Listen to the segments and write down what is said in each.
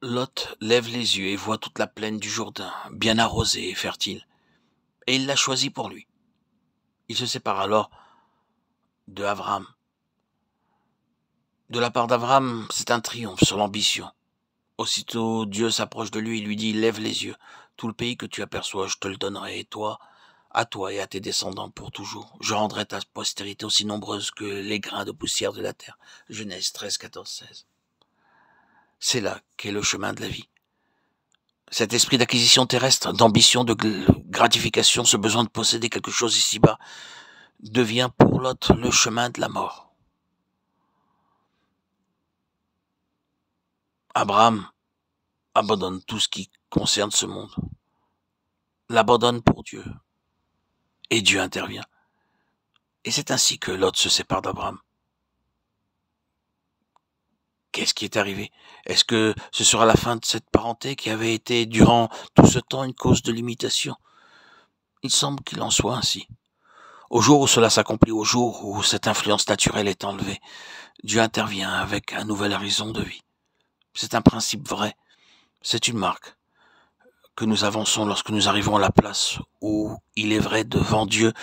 Lot lève les yeux et voit toute la plaine du Jourdain, bien arrosée et fertile, et il l'a choisie pour lui. Il se sépare alors de Avram. De la part d'Avram, c'est un triomphe sur l'ambition. Aussitôt Dieu s'approche de lui et lui dit « Lève les yeux, tout le pays que tu aperçois, je te le donnerai, et toi, à toi et à tes descendants pour toujours. Je rendrai ta postérité aussi nombreuse que les grains de poussière de la terre. » Genèse 13, 14, 16. C'est là qu'est le chemin de la vie. Cet esprit d'acquisition terrestre, d'ambition, de gratification, ce besoin de posséder quelque chose ici-bas, devient pour Lot le chemin de la mort. Abraham abandonne tout ce qui concerne ce monde, l'abandonne pour Dieu, et Dieu intervient. Et c'est ainsi que Lot se sépare d'Abraham. Qu'est-ce qui est arrivé? Est-ce que ce sera la fin de cette parenté qui avait été durant tout ce temps une cause de limitation? Il semble qu'il en soit ainsi. Au jour où cela s'accomplit, au jour où cette influence naturelle est enlevée, Dieu intervient avec un nouvel horizon de vie. C'est un principe vrai, c'est une marque que nous avançons lorsque nous arrivons à la place où il est vrai devant Dieu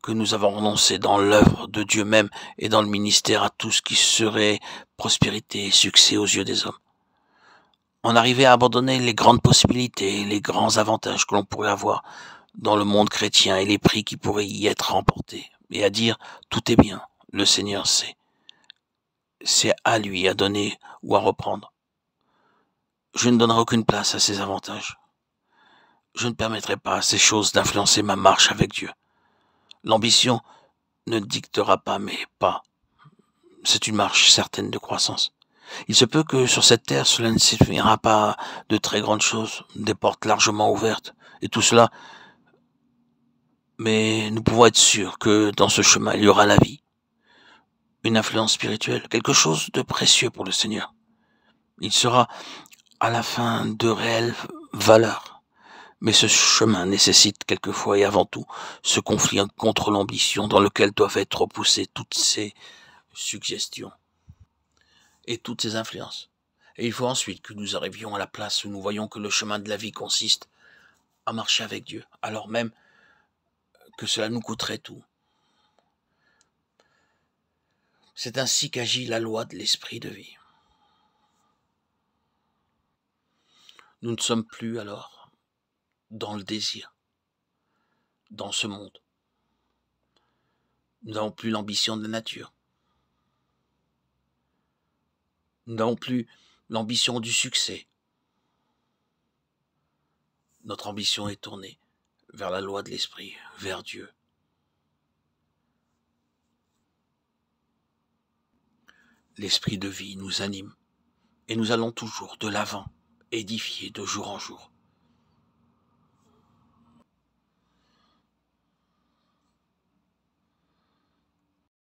que nous avons renoncé dans l'œuvre de Dieu même et dans le ministère à tout ce qui serait prospérité et succès aux yeux des hommes. On arrivait à abandonner les grandes possibilités et les grands avantages que l'on pourrait avoir dans le monde chrétien et les prix qui pourraient y être remportés, et à dire tout est bien, le Seigneur sait. C'est à lui à donner ou à reprendre. Je ne donnerai aucune place à ces avantages. Je ne permettrai pas à ces choses d'influencer ma marche avec Dieu. L'ambition ne dictera pas mes pas. C'est une marche certaine de croissance. Il se peut que sur cette terre, cela ne signifera pas de très grandes choses, des portes largement ouvertes, et tout cela. Mais nous pouvons être sûrs que dans ce chemin, il y aura la vie, une influence spirituelle, quelque chose de précieux pour le Seigneur. Il sera à la fin de réelle valeur. Mais ce chemin nécessite quelquefois et avant tout ce conflit contre l'ambition dans lequel doivent être repoussées toutes ces suggestions et toutes ces influences. Et il faut ensuite que nous arrivions à la place où nous voyons que le chemin de la vie consiste à marcher avec Dieu, alors même que cela nous coûterait tout. C'est ainsi qu'agit la loi de l'esprit de vie. Nous ne sommes plus alors dans le désir, dans ce monde. Nous n'avons plus l'ambition de la nature. Nous n'avons plus l'ambition du succès. Notre ambition est tournée vers la loi de l'esprit, vers Dieu. L'esprit de vie nous anime et nous allons toujours de l'avant, édifiés de jour en jour.